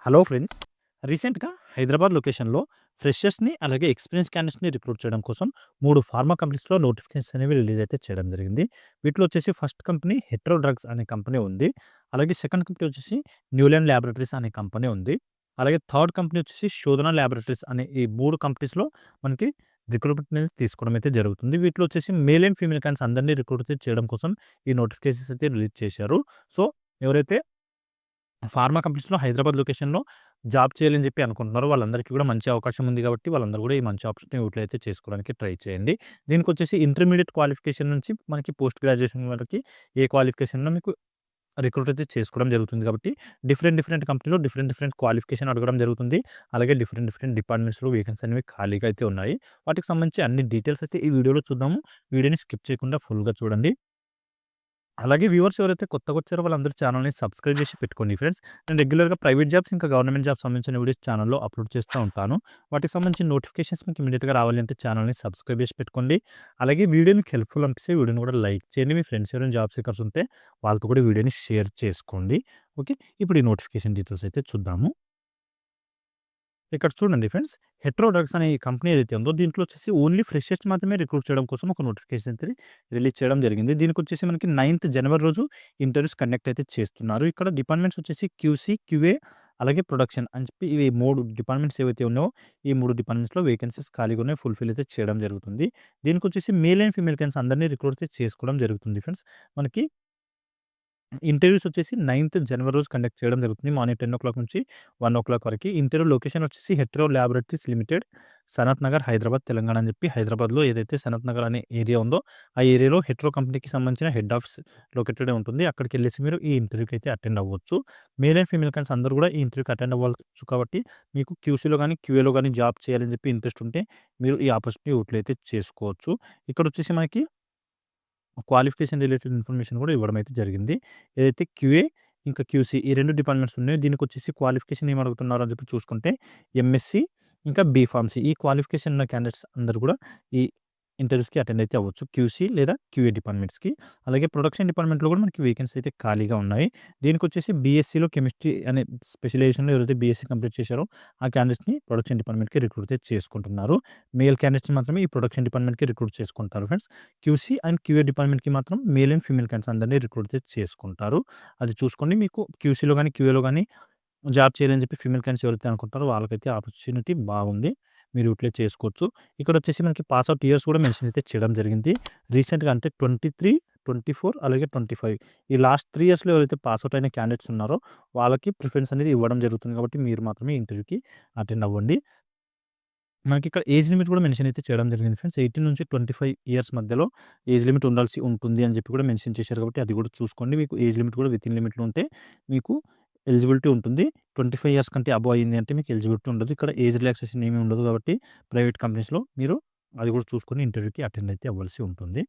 Hello friends. రీసెంట్‌గా హైదరాబాద్ లొకేషన్‌లో ఫ్రెషర్స్‌ని అలాగే ఎక్స్‌పీరియన్స్ క్యాండిడేట్స్‌ని రిక్రూట్ చేయడం కోసం 3 ఫార్మా కంపెనీస్‌లో నోటిఫికేషన్స్ అనేవి రిలీజ్ అయితే చేయడం జరిగింది. వీటిలో వచ్చేసి ఫస్ట్ కంపెనీ హెట్రో డ్రగ్స్ అనే కంపెనీ ఉంది. అలాగే సెకండ్ కంపెనీ వచ్చేసి న్యూలాండ్ ల్యాబొరేటరీస్ అనే కంపెనీ ఉంది. అలాగే థర్డ్ కంపెనీ వచ్చేసి శోధన ల్యాబొరేటరీస్ అనే ఈ 3 కంపెనీస్‌లో మనకి రిక్రూట్‌మెంట్ అనేది తీసుకోవడం అయితే జరుగుతుంది. వీటిలో వచ్చేసి మేల్ అండ్ ఫీమేల్ క్యాండిడేట్స్ అందరిని రిక్రూట్ అయితే చేయడం కోసం ఈ నోటిఫికేషన్స్ అయితే రిలీజ్ చేశారు. సో, ఎవరైతే ఫార్మా కంపెనీస్‌లో హైదరాబాద్ లొకేషన్‌లో జాబ్ చేయాలని చెప్పి అనుకుంటున్నారో వాళ్ళందరికీ కూడా మంచి అవకాశం ఉంది కాబట్టి వాళ్ళందరూ కూడా ఈ మంచి ఆపర్చునిటీని యూటిలైజ్ అయితే చేసుకోవడానికి ట్రై చేయండి. దీనికొచ్చేసి ఇంటర్మీడియేట్ క్వాలిఫికేషన్ నుంచి మనకి పోస్ట్ గ్రాడ్యుయేషన్ వరకి ఏ క్వాలిఫికేషన్‌లో మీకు రిక్రూట్ అయితే చేసుకోవడం జరుగుతుంది కాబట్టి డిఫరెంట్ కంపెనీలో డిఫరెంట్ క్వాలిఫికేషన్ అడగడం జరుగుతుంది. అలాగే డిఫరెంట్ డిపార్ట్మెంట్స్‌లో వేకెన్సీ అనేవి ఖాళీగా అయితే ఉన్నాయి. వాటికి సంబంధించి అన్ని డీటెయిల్స్ అయితే ఈ వీడియోలో చూద్దాము. వీడియోని స్కిప్ చేయకుండా ఫుల్‌గా చూడండి. అలాగే వ్యూవర్స్ ఎవరైతే కొత్తగొచ్చారో వాళ్ళందరూ ఛానల్‌ని సబ్స్క్రైబ్ చేసి పెట్టుకోండి ఫ్రెండ్స్. నేను రెగ్యులర్‌గా ప్రైవేట్ జాబ్స్, ఇంకా గవర్నమెంట్ జాబ్స్ సంబంధించిన వీడియోస్ ఛానల్‌లో అప్‌లోడ్ చేస్తూ ఉంటాను. వాటికి సంబంధించిన నోటిఫికేషన్స్ మీకు ఇమ్మీడియేట్‌గా రావాలి అంటే ఛానల్‌ని సబ్స్క్రైబ్ చేసి పెట్టుకోండి. అలాగే వీడియో మీకు హెల్ప్‌ఫుల్ అనిపిస్తే వీడియోని కూడా లైక్ చేయండి. మీ ఫ్రెండ్స్ ఎవరైనా జాబ్ సీకర్స్ ఉంటే వాళ్ళతో కూడా వీడియోని షేర్ చేసుకోండి. ఓకే. ఇప్పుడు ఈ నోటిఫికేషన్ డీటెయిల్స్ అయితే చూద్దాము. ఇక్కడ చూడండి ఫ్రెండ్స్. హెట్రో డ్రగ్స్ అనే ఈ కంపెనీ ఏదైతే ఉందో దీంట్లో వచ్చేసి ఓన్లీ ఫ్రెషర్స్ మాత్రమే రిక్రూట్ చేయడం కోసం ఒక నోటిఫికేషన్ అయితే రిలీజ్ చేయడం జరిగింది. దీనికొచ్చేసి మనకి 9థ్ జనవరి రోజు ఇంటర్వ్యూస్ కండక్ట్ అయితే చేస్తున్నారు. ఇక్కడ డిపార్ట్మెంట్స్ వచ్చేసి క్యూసీ, క్యూఏ అలాగే ప్రొడక్షన్ అని చెప్పి ఇవి 3 డిపార్ట్మెంట్స్ ఏవైతే ఉన్నాయో ఈ 3 డిపార్ట్మెంట్స్‌లో వేకెన్సీస్ ఖాళీగా ఉన్నాయి. ఫుల్‌ఫిల్ అయితే చేయడం జరుగుతుంది. దీనికొచ్చేసి మేల్ అండ్ ఫీమేల్ క్యాండిడేట్స్ అందరిని రిక్రూట్ అయితే చేసుకోవడం జరుగుతుంది ఫ్రెండ్స్. మనకి ఇంటర్వ్యూస్ వచ్చేసి 9థ్ జనవరి రోజు కండక్ట్ చేయడం జరుగుతుంది. మార్నింగ్ 10:00 నుంచి 1:00 వరకి. ఇంటర్వ్యూ లొకేషన్ వచ్చేసి హెట్రో ల్యాబొరేటరీస్ లిమిటెడ్, సనత్ నగర్, హైదరాబాద్, తెలంగాణ అని చెప్పి హైదరాబాద్‌లో ఏదైతే సనత్ నగర్ అనే ఏరియా ఉందో, ఆ ఏరియాలో హెట్రో కంపెనీకి సంబంధించిన హెడ్ ఆఫీస్ లొకేటెడ్ ఉంటుంది. అక్కడికెళ్ళేసి మీరు ఈ ఇంటర్వ్యూకి అయితే అటెండ్ అవ్వచ్చు. మేల్ అండ్ ఫీమేల్ క్యాండిడేట్స్ అందరూ కూడా ఈ ఇంటర్వ్యూకి అటెండ్ అవ్వచ్చు కాబట్టి మీకు క్యూసీలో గాని, క్యూఏలో గాని జాబ్ చేయాలని చెప్పి ఇంట్రెస్ట్ ఉంటే మీరు ఈ ఆపర్చునిటీ యూటిలైజ్ అయితే చేసుకోవచ్చు. ఇక్కడొచ్చేసి మనకి క్వాలిఫికేషన్ రిలేటెడ్ ఇన్ఫర్మేషన్ కూడా ఇవ్వడం అయితే జరిగింది. ఏదైతే క్యూఏ, ఇంకా క్యూసీ ఈ 2 డిపార్ట్మెంట్స్ ఉన్నాయో దీనికొచ్చేసి క్వాలిఫికేషన్ ఏమి అడుగుతున్నారు అని చెప్పి చూసుకుంటే ఎంఎస్‌సి ఇంకా బీఫార్మసీ ఈ క్వాలిఫికేషన్ ఉన్న క్యాండిడేట్స్ అందరూ కూడా ఈ ఇంటర్వ్యూస్‌కి అటెండ్ అయితే అవ్వచ్చు. క్యూసీ లేదా క్యూఏ డిపార్ట్మెంట్స్‌కి. అలాగే ప్రొడక్షన్ డిపార్ట్మెంట్‌లో కూడా మనకి వేకెన్సీ అయితే ఖాళీగా ఉన్నాయి. దీనికొచ్చేసి బీఎస్సీలో కెమిస్ట్రీ అనే స్పెషలైజేషన్‌లో ఎవరైతే బీఎస్సీ కంప్లీట్ చేశారో ఆ క్యాండిడేట్స్‌ని ప్రొడక్షన్ డిపార్ట్మెంట్‌కి రిక్రూట్ అయితే చేసుకుంటున్నారు. మేల్ క్యాండిడేట్స్‌ని మాత్రమే ఈ ప్రొడక్షన్ డిపార్ట్మెంట్‌కి రిక్రూట్ చేసుకుంటారు ఫ్రెండ్స్. క్యూసీ అండ్ క్యూఏ డిపార్ట్మెంట్‌కి మాత్రం మేల్ అండ్ ఫీమేల్ క్యాండిడేట్స్ అందరిని రిక్రూట్ అయితే చేసుకుంటారు. అది చూసుకోండి. మీకు క్యూసీలో గాని, క్యూఏలో గాని జాబ్ చేయాలని చెప్పి ఫీమేల్ క్యాండిడేట్స్ ఎవరైతే అనుకుంటారో వాళ్ళకైతే ఆపర్చునిటీ బాగుంది. మీరు యూటిలైజ్ చేసుకోవచ్చు. ఇక్కడొచ్చేసి మనకి పాస్ ఔట్ ఇయర్స్ కూడా మెన్షన్ అయితే చేయడం జరిగింది. రీసెంట్‌గా అంటే 23, 24 అలాగే 25 ఈ లాస్ట్ 3 ఇయర్స్‌లో ఎవరైతే పాస్ ఔట్ అయిన క్యాండిడేట్స్ ఉన్నారో వాళ్ళకి ప్రిఫరెన్స్ అనేది ఇవ్వడం జరుగుతుంది కాబట్టి మీరు మాత్రమే ఇంటర్వ్యూకి అటెండ్ అవ్వండి. మనకిక్కడ ఏజ్ లిమిట్ కూడా మెన్షన్ అయితే చేయడం జరిగింది ఫ్రెండ్స్. 18-25 ఇయర్స్ మధ్యలో ఏజ్ లిమిట్ ఉండాల్సి ఉంటుంది అని చెప్పి కూడా మెన్షన్ చేశారు కాబట్టి అది కూడా చూసుకోండి. మీకు ఏజ్ లిమిట్ కూడా వితిన్ లిమిట్‌లో ఉంటే మీకు ఎలిజిబిలిటీ ఉంటుంది. 25 ఇయర్స్ కంటే అబోవ్ అయింది అంటే మీకు ఎలిజిబిలిటీ ఉండదు. ఇక్కడ ఏజ్ రిలాక్సేషన్ ఏమీ ఉండదు కాబట్టి ప్రైవేట్ కంపెనీస్‌లో మీరు అది కూడా చూసుకొని ఇంటర్వ్యూకి అటెండ్ అయితే అవ్వాల్సి ఉంటుంది.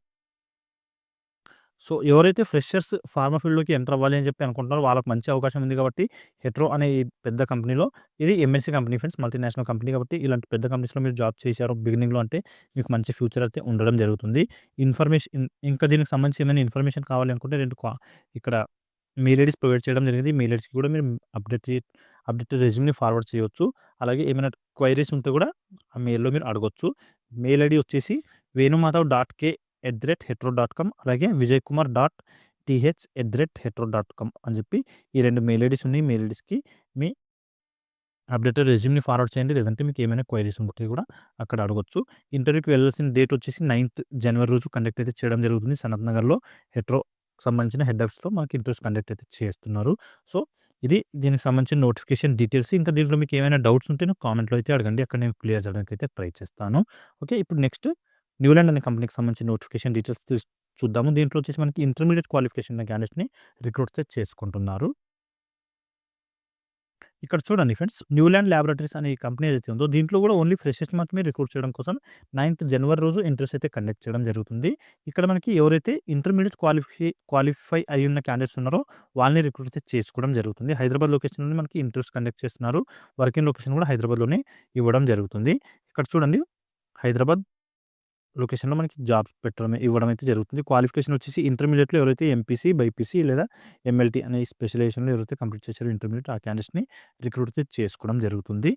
సో, ఎవరైతే ఫ్రెషర్స్ ఫార్మా ఫీల్డ్‌లోకి ఎంటర్ అవ్వాలి అని చెప్పి అనుకుంటున్నారో వాళ్ళకి మంచి అవకాశం ఉంది కాబట్టి హెట్రో అనే ఈ పెద్ద కంపెనీలో ఇది MNC company friends. Multinational company కాబట్టి ఇలాంటి పెద్ద కంపెనీస్‌లో మీరు జాబ్ చేశారు బిగినింగ్‌లో అంటే మీకు మంచి ఫ్యూచర్ అయితే ఉండడం జరుగుతుంది. ఇంకా దీనికి సంబంధించి ఏమైనా ఇన్ఫర్మేషన్ కావాలి అనుకుంటే ఇక్కడ మెయిల్ ఐడీస్ ప్రొవైడ్ చేయడం జరిగింది. మెయిల్ ఐడీస్‌కి కూడా మీరు అప్డేటెడ్ రెజ్యూమ్‌ని ఫార్వర్డ్ చేయొచ్చు. అలాగే ఏమైనా క్వైరీస్ ఉంటే కూడా ఆ మెయిల్‌లో మీరు అడగొచ్చు. మెయిల్ ఐడీ వచ్చేసి venumadhav.k@hetero.com అలాగే vijaykumar.th@hetero.com అని చెప్పి ఈ 2 మెయిల్ ఐడీస్ ఉన్నాయి. మెయిల్ ఐడీస్‌కి మీ అప్డేటెడ్ రెజ్యూమ్‌ని ఫార్వర్డ్ చేయండి. లేదంటే మీకు ఏమైనా క్వైరీస్ ఉంటే కూడా అక్కడ అడగొచ్చు. ఇంటర్వ్యూకి వెళ్ళాల్సిన డేట్ వచ్చేసి 9థ్ జనవరి రోజు కండక్ట్ అయితే చేయడం జరుగుతుంది. సనత్ నగర్‌లో హెట్రోకి సంబంధించిన హెడ్ ఆఫీస్‌లో మనకి ఇంటర్వ్యూస్ కండక్ట్ అయితే చేస్తున్నారు. సో, ఇది దీనికి సంబంధించిన నోటిఫికేషన్ డీటెయిల్స్. ఇంకా దీంట్లో మీకు ఏమైనా డౌట్స్ ఉంటే నాకు కామెంట్‌లో అయితే అడగండి. అక్కడ నేను క్లియర్ చేయడానికి అయితే ట్రై చేస్తాను. ఓకే. ఇప్పుడు నెక్స్ట్ న్యూలాండ్ అనే కంపెనీకి సంబంధించిన నోటిఫికేషన్ డీటెయిల్స్ చూద్దాము. దీంట్లో వచ్చేసి మనకి ఇంటర్మీడియేట్ క్వాలిఫికేషన్ ఉన్న క్యాండిడేట్స్‌ని రిక్రూట్ అయితే చేసుకుంటున్నారు. ఇక్కడ చూడండి ఫ్రెండ్స్. న్యూలాండ్ ల్యాబొరేటరీస్ అనే ఈ కంపెనీ ఏదైతే ఉందో దీంట్లో కూడా ఓన్లీ ఫ్రెషర్స్ మాత్రమే రిక్రూట్ చేయడం కోసం 9థ్ జనవరి రోజు ఇంటర్వ్యూస్ అయితే కండక్ట్ చేయడం జరుగుతుంది. ఇక్కడ మనకి ఎవరైతే ఇంటర్మీడియేట్ క్వాలిఫై అయ్యున్న క్యాండిడేట్స్ ఉన్నారో వాళ్ళని రిక్రూట్ అయితే చేసుకోవడం జరుగుతుంది. హైదరాబాద్ లొకేషన్‌లోనే మనకి ఇంటర్వ్యూస్ కండక్ట్ చేస్తున్నారు. వర్కింగ్ లొకేషన్ కూడా హైదరాబాద్‌లోనే ఇవ్వడం జరుగుతుంది. ఇక్కడ చూడండి హైదరాబాద్ లొకేషన్‌లో మనకి జాబ్స్ ఇవ్వడం అయితే జరుగుతుంది. క్వాలిఫికేషన్ వచ్చేసి ఇంటర్మీడియేట్‌లో ఎవరైతే ఎంపీసీ, బైపీసీ లేదా ఎంఎల్టీ అనే స్పెషలైజేషన్‌లో ఎవరైతే కంప్లీట్ చేశారో ఇంటర్మీడియేట్ ఆ క్యాండిడేట్స్‌ని రిక్రూట్ అయితే చేసుకోవడం జరుగుతుంది.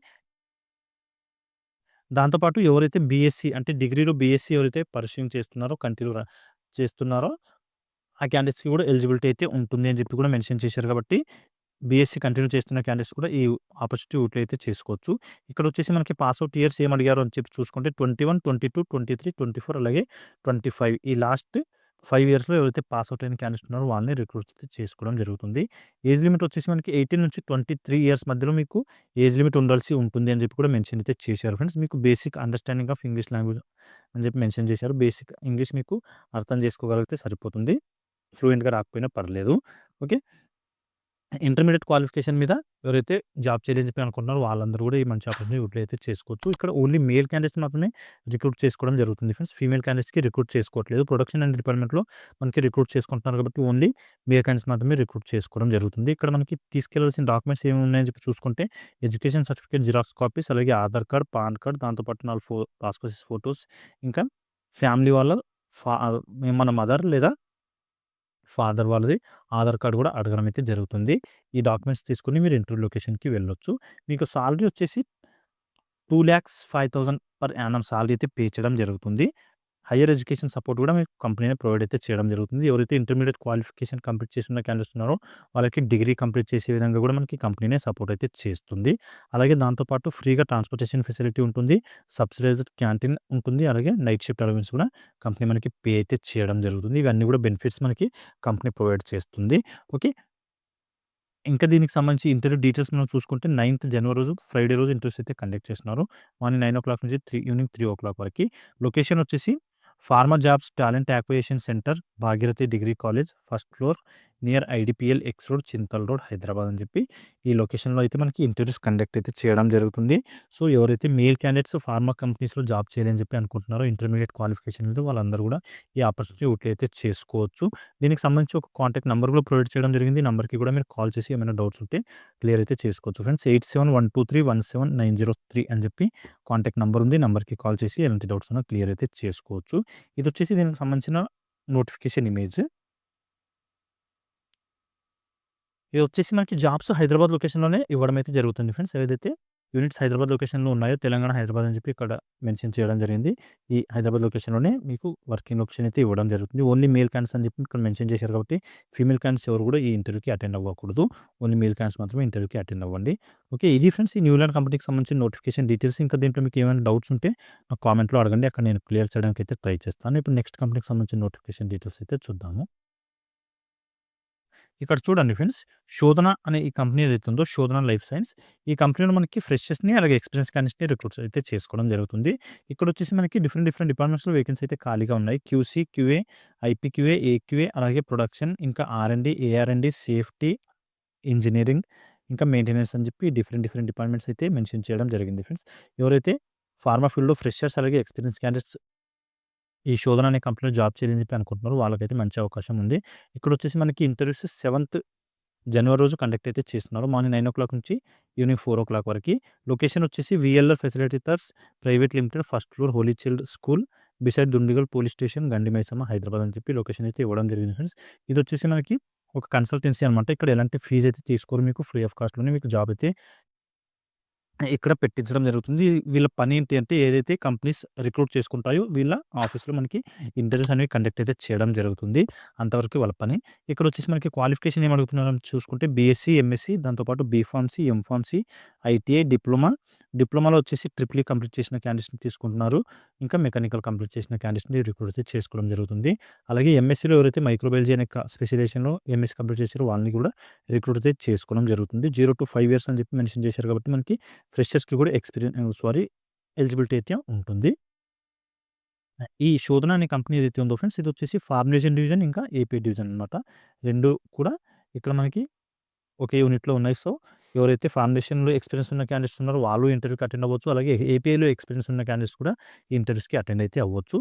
దాంతో పాటు ఎవరైతే బీఎస్సీ అంటే డిగ్రీలో బీఎస్సీ ఎవరైతే పర్స్యూయింగ్ చేస్తున్నారో చేస్తున్నారో ఆ క్యాండిడేట్స్‌కి కూడా ఎలిజిబిలిటీ అయితే ఉంటుంది అని చెప్పి కూడా మెన్షన్ చేశారు కాబట్టి బీఎస్సీ కంటిన్యూ చేస్తున్న క్యాండిడేట్స్ కూడా ఈ ఆపర్చునిటీ యూటిలైజ్ అయితే చేసుకోవచ్చు. ఇక్కడొచ్చేసి మనకి పాస్ ఔట్ ఇయర్స్ ఏమి అడిగారు అని చెప్పి చూసుకుంటే 21, 22, 23, 24 అలాగే 25 ఈ లాస్ట్ 5 ఇయర్స్‌లో ఎవరైతే పాస్ ఔట్ అయిన క్యాండిడేట్స్ ఉన్నారో వాళ్ళని రిక్రూట్ అయితే చేసుకోవడం జరుగుతుంది. ఏజ్ లిమిట్ వచ్చేసి మనకి 18-23 ఇయర్స్ మధ్యలో మీకు ఏజ్ లిమిట్ ఉండాల్సి ఉంటుంది అని చెప్పి కూడా మెన్షన్ అయితే చేశారు ఫ్రెండ్స్. మీకు basic understanding of English language అని చెప్పి మెన్షన్ చేశారు. బేసిక్ ఇంగ్లీష్ మీకు అర్థం చేసుకోగలిగితే సరిపోతుంది. ఫ్లూయెంట్‌గా రాకపోయినా పర్లేదు. ఓకే. ఇంటర్మీడియేట్ క్వాలిఫికేషన్ మీద ఎవరైతే జాబ్ చేయాలని చెప్పి అనుకుంటున్నారో వాళ్ళందరూ కూడా ఈ మంచి ఆపర్చునిటీ యూటిలైజ్ అయితే చేసుకోవచ్చు. ఇక్కడ ఓన్లీ మేల్ క్యాండిడేట్స్ మాత్రమే రిక్రూట్ చేసుకోవడం జరుగుతుంది ఫ్రెండ్స్. ఫీమేల్ క్యాండిడేట్స్‌కి రిక్రూట్ చేసుకోవట్లేదు. ప్రొడక్షన్ అండ్ డిపార్ట్మెంట్‌లో మనకి రిక్రూట్ చేసుకుంటున్నారు కాబట్టి ఓన్లీ మేల్ క్యాండిడేట్స్ మాత్రమే రిక్రూట్ చేసుకోవడం జరుగుతుంది. ఇక్కడ మనకి తీసుకెళ్లాల్సిన డాక్యుమెంట్స్ ఏమి ఉన్నాయని చెప్పి చూసుకుంటే ఎడ్యుకేషన్ సర్టిఫికేట్ జిరాక్స్ కాపీస్ అలాగే ఆధార్ కార్డ్, పాన్ కార్డ్ దాంతో పాటు 4 పాస్‌పోర్ట్ సైజ్ ఫోటోస్ ఇంకా ఫ్యామిలీ వాళ్ళ ఫా మన మదర్ లేదా ఫాదర్ వాళ్ళది ఆధార్ కార్డ్ కూడా అడగడం అయితే జరుగుతుంది. ఈ డాక్యుమెంట్స్ తీసుకొని మీరు ఇంటర్వ్యూ లొకేషన్‌కి వెళ్ళొచ్చు. మీకు సాలరీ వచ్చేసి 2,05,000 పర్ యానమ్ సాలరీ అయితే పే చేయడం జరుగుతుంది. హైయర్ ఎడ్యుకేషన్ సపోర్ట్ కూడా మీకు కంపెనీనే ప్రొవైడ్ అయితే చేయడం జరుగుతుంది. ఎవరైతే ఇంటర్మీడియేట్ క్వాలిఫికేషన్ కంప్లీట్ చేసుకున్న క్యాండిడేట్స్ ఉన్నారో వాళ్ళకి డిగ్రీ కంప్లీట్ చేసే విధంగా కూడా మనకి కంపెనీనే సపోర్ట్ అయితే చేస్తుంది. అలాగే దాంతో పాటు ఫ్రీగా ట్రాన్స్‌పోర్టేషన్ ఫెసిలిటీ ఉంటుంది. సబ్సిడైజ్డ్ క్యాంటీన్ ఉంటుంది. అలాగే నైట్ షిఫ్ట్ అలవెన్స్ కూడా కంపెనీ మనకి పే అయితే చేయడం జరుగుతుంది. ఇవన్నీ కూడా బెనిఫిట్స్ మనకి కంపెనీ ప్రొవైడ్ చేస్తుంది. ఓకే. ఇంకా దీనికి సంబంధించి ఇంటర్వ్యూ డీటెయిల్స్ మనం చూసుకుంటే 9థ్ జనవరి రోజు ఫ్రైడే రోజు ఇంటర్వ్యూస్ అయితే కండక్ట్ చేస్తున్నారు. మార్నింగ్ 9:00 నుంచి ఈవినింగ్ 3:00 వరకి. లొకేషన్ వచ్చేసి former jobs talent acquisition centre, Bhagirathi degree college, first floor near IDPL X road, Chintal road, Hyderabad అని చెప్పి ఈ లొకేషన్‌లో అయితే మనకి ఇంటర్వ్యూస్ కండక్ట్ అయితే చేయడం జరుగుతుంది. సో, ఎవరైతే మేల్ క్యాండిడేట్స్ ఫార్మా కంపెనీస్‌లో జాబ్ చేయాలని చెప్పి అనుకుంటున్నారో ఇంటర్మీడియేట్ క్వాలిఫికేషన్ మీద వాళ్ళందరూ కూడా ఈ ఆపర్చునిటీ యూటిలైజ్ అయితే చేసుకోవచ్చు. దీనికి సంబంధించి ఒక కాంటాక్ట్ నంబర్ కూడా ప్రొవైడ్ చేయడం జరిగింది. ఈ నంబర్‌కి కూడా మీరు కాల్ చేసి ఏమైనా డౌట్స్ ఉంటే క్లియర్ అయితే చేసుకోవచ్చు ఫ్రెండ్స్. 8712317903 అని చెప్పి కాంటాక్ట్ నంబర్ ఉంది. నంబర్‌కి కాల్ చేసి ఎలాంటి డౌట్స్ ఉన్నా క్లియర్ అయితే చేసుకోవచ్చు. ఇదొచ్చేసి దీనికి సంబంధించిన నోటిఫికేషన్ ఇమేజ్. ఇదొచ్చేసి మనకి జాబ్స్ హైదరాబాద్ లొకేషన్‌లోనే ఇవ్వడం అయితే జరుగుతుంది ఫ్రెండ్స్. ఏదైతే యూనిట్స్ హైదరాబాద్ లొకేషన్‌లో ఉన్నాయో తెలంగాణ, హైదరాబాద్ అని చెప్పి ఇక్కడ మెన్షన్ చేయడం జరిగింది. ఈ హైదరాబాద్ లొకేషన్‌లోనే మీకు వర్కింగ్ లొకేషన్ అయితే ఇవ్వడం జరుగుతుంది. ఓన్లీ మేల్ క్యాండిడేట్స్ అని చెప్పి ఇక్కడ మెన్షన్ చేశారు కాబట్టి ఫీమేల్ క్యాండిడేట్స్ ఎవరు కూడా ఈ ఇంటర్వ్యూకి అటెండ్ అవ్వకూడదు. ఓన్లీ మేల్ క్యాండిడేట్స్ మాత్రమే ఇంటర్వ్యూకి అటెండ్ అవ్వండి. ఓకే. ఇది ఫ్రెండ్స్ ఈ న్యూలాండ్ కంపెనీకి సంబంధించిన నోటిఫికేషన్ డీటెయిల్స్. ఇంకా దీంట్లో మీకు ఏమైనా డౌట్స్ ఉంటే నాకు కామెంట్‌లో అడగండి. అక్కడ నేను క్లియర్ చేయడానికి అయితే ట్రై చేస్తాను. ఇప్పుడు నెక్స్ట్ కంపెనీకి సంబంధించిన నోటిఫికేషన్ డీటెయిల్స్ అయితే చూద్దాము. ఇక్కడ చూడండి ఫ్రెండ్స్. 'శోధన' అనే ఈ కంపెనీ ఏదైతే ఉందో 'శోధన లైఫ్ సైన్స్' ఈ కంపెనీలో మనకి ఫ్రెషర్స్‌ని అలాగే ఎక్స్‌పీరియన్స్ క్యాండిడేట్స్‌ని రిక్రూట్ అయితే చేసుకోవడం జరుగుతుంది. ఇక్కడొచ్చేసి మనకి డిఫరెంట్ డిపార్ట్మెంట్స్‌లో వేకెన్సీ అయితే ఖాళీగా ఉన్నాయి. క్యూసీ, క్యూఏ, ఐపీక్యూఏ, ఏక్యూఏ అలాగే ప్రొడక్షన్ ఇంకా ఆర్&డి, ఏఆర్&డి, సేఫ్టీ, ఇంజినీరింగ్ ఇంకా మెయింటెనెన్స్ అని చెప్పి డిఫరెంట్ డిపార్ట్మెంట్స్ అయితే మెన్షన్ చేయడం జరిగింది ఫ్రెండ్స్. ఎవరైతే ఫార్మా ఫీల్డ్‌లో ఫ్రెషర్స్ అలాగే ఎక్స్‌పీరియన్స్ క్యాండిడేట్స్ ఈ 'శోధన' అనే కంపెనీలో జాబ్ చేయాలని చెప్పి అనుకుంటున్నారు. వాళ్ళకైతే మంచి అవకాశం ఉంది. ఇక్కడొచ్చేసి మనకి ఇంటర్వ్యూస్ 7థ్ జనవరి రోజు కండక్ట్ అయితే చేస్తున్నారు. మార్నింగ్ 9:00 నుంచి ఈవినింగ్ 4:00 వరకి. లొకేషన్ వచ్చేసి VLR facilitators private limited, first floor, Holy Child school beside Dundigal police station, Gandi Maisamma, Hyderabad అని చెప్పి లొకేషన్ అయితే ఇవ్వడం జరిగింది ఫ్రెండ్స్. ఇదొచ్చేసి మనకి ఒక కన్సల్టెన్సీ అనమాట. ఇక్కడ ఎలాంటి ఫీజ్ అయితే తీసుకోరు. మీకు ఫ్రీ ఆఫ్ కాస్ట్‌లోనే మీకు జాబ్ అయితే ఇక్కడ పెట్టించడం జరుగుతుంది. వీళ్ళ పని ఏంటి అంటే ఏదైతే కంపెనీస్ రిక్రూట్ చేసుకుంటాయో వీళ్ళ ఆఫీస్‌లో మనకి ఇంటర్వ్యూస్ అనేవి కండక్ట్ అయితే చేయడం జరుగుతుంది. అంతవరకు వాళ్ళ పని. ఇక్కడొచ్చేసి మనకి క్వాలిఫికేషన్ ఏమి అడుగుతున్నారని చూసుకుంటే బీఎస్సీ, ఎంఎస్సీ దాంతో పాటు బీఫార్మసీ, ఎంఫార్మసీ, ఐటీఐ, డిప్లొమా. డిప్లొమాలో వచ్చేసి ట్రిపుల్ ఈ కంప్లీట్ చేసిన క్యాండిడేట్స్‌ని తీసుకుంటున్నారు. ఇంకా మెకానికల్ కంప్లీట్ చేసిన క్యాండిడేట్స్‌ని రిక్రూట్ అయితే చేసుకోవడం జరుగుతుంది. అలాగే ఎంఎస్సీలో ఎవరైతే మైక్రోబయాలజీ అనే స్పెషలైజేషన్‌లో ఎంఎస్సీ కంప్లీట్ చేసారో వాళ్ళని కూడా రిక్రూట్ అయితే చేసుకోవడం జరుగుతుంది. 0-5 ఇయర్స్ అని చెప్పి మెన్షన్ చేశారు కాబట్టి మనకి ఫ్రెషర్స్‌కి కూడా ఎలిజిబిలిటీ అయితే ఉంటుంది. ఈ 'శోధన' అనే కంపెనీ ఏదైతే ఉందో ఫ్రెండ్స్ ఇదొచ్చేసి ఫార్మేషన్ డివిజన్ ఇంకా ఏపీ డివిజన్ అనమాట. 2 కూడా ఇక్కడ మనకి ఒకే యూనిట్‌లో ఉన్నాయి. సో, ఎవరైతే ఫార్మేషన్‌లో ఎక్స్‌పీరియన్స్ ఉన్న క్యాండిడేట్స్ ఉన్నారో వాళ్ళు ఇంటర్వ్యూకి అటెండ్ అవ్వచ్చు. అలాగే ఏపీఐలో ఎక్స్‌పీరియన్స్ ఉన్న క్యాండిడేట్స్ కూడా ఈ ఇంటర్వ్యూస్‌కి అటెండ్ అయితే అవ్వచ్చు.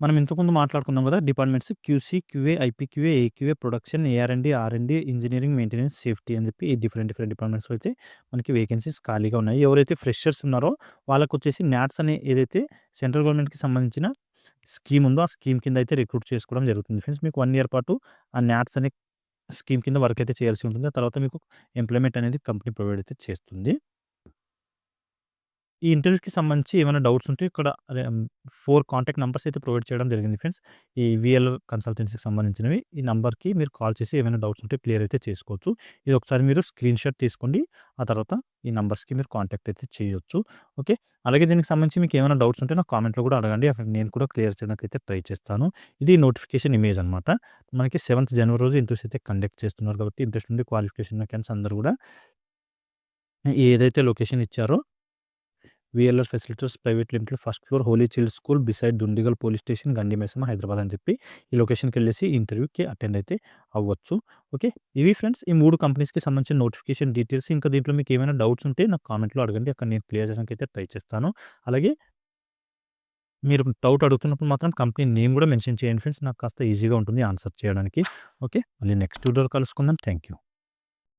మనం ఇంతకుముందు మాట్లాడుకున్నాం కదా! Departments QC, QA, IPQA, AQA, production, AR&D, R&D, engineering, maintenance, safety అని చెప్పి ఈ డిఫరెంట్ డిపార్ట్మెంట్స్‌లో అయితే మనకి వేకెన్సీస్ ఖాళీగా ఉన్నాయి. ఎవరైతే ఫ్రెషర్స్ ఉన్నారో వాళ్ళకొచ్చేసి న్యాట్స్ అనే ఏదైతే సెంట్రల్ గవర్నమెంట్‌కి సంబంధించిన స్కీమ్ ఉందో, ఆ స్కీమ్ కింద అయితే రిక్రూట్ చేసుకోవడం జరుగుతుంది ఫ్రెండ్స్. మీకు 1 ఇయర్ పాటు ఆ న్యాట్స్ అనే స్కీమ్ కింద వర్క్ అయితే చేయాల్సి ఉంటుంది. ఆ తర్వాత మీకు ఎంప్లాయ్‌మెంట్ అనేది కంపెనీ ప్రొవైడ్ అయితే చేస్తుంది. ఈ ఇంటర్వ్యూస్‌కి సంబంధించి ఏమైనా డౌట్స్ ఉంటే ఇక్కడ 4 కాంటాక్ట్ నంబర్స్ అయితే ప్రొవైడ్ చేయడం జరిగింది ఫ్రెండ్స్. ఈ వీఎల్ఆర్ కన్సల్టెన్సీకి సంబంధించినవి. ఈ నంబర్‌కి మీరు కాల్ చేసి ఏమైనా డౌట్స్ ఉంటే క్లియర్ అయితే చేసుకోవచ్చు. ఇది ఒకసారి మీరు స్క్రీన్‌షాట్ తీసుకోండి. ఆ తర్వాత ఈ నంబర్స్‌కి మీరు కాంటాక్ట్ అయితే చేయొచ్చు. ఓకే. అలాగే దీనికి సంబంధించి మీకు ఏమైనా డౌట్స్ ఉంటే నాకు కామెంట్‌లో కూడా అడగండి. అక్కడ నేను కూడా క్లియర్ చేయడానికైతే ట్రై చేస్తాను. ఇది నోటిఫికేషన్ ఇమేజ్ అనమాట. మనకి 7థ్ జనవరి రోజు ఇంటర్వ్యూస్ అయితే కండక్ట్ చేస్తున్నారు కాబట్టి ఇంట్రెస్ట్ ఉండి క్వాలిఫికేషన్ ఉన్న క్యాండిడేట్స్ అందరూ కూడా ఏదైతే లొకేషన్ ఇచ్చారో VLR facilitators private limited first floor Holy Child school beside Dundigal police station Gandimaisamma Hyderabad అని చెప్పి ఈ లొకేషన్‌కెళ్ళేసి ఇంటర్వ్యూకి అటెండ్ అయితే అవ్వచ్చు. ఓకే. ఇవి ఫ్రెండ్స్ ఈ 3 కంపెనీస్‌కి సంబంధించిన నోటిఫికేషన్ డీటెయిల్స్. ఇంకా దీంట్లో మీకు ఏమైనా డౌట్స్ ఉంటే నాకు కామెంట్‌లో అడగండి. అక్కడ నేను క్లియర్ చేయడానికైతే ట్రై చేస్తాను. అలాగే మీరు డౌట్ అడుగుతున్నప్పుడు మాత్రం కంపెనీ నేమ్ కూడా మెన్షన్ చేయండి ఫ్రెండ్స్. నాకు కాస్త ఈజీగా ఉంటుంది ఆన్సర్ చేయడానికి. ఓకే. మళ్ళీ నెక్స్ట్ వీడియోలో కలుసుకుందాం. Thank you.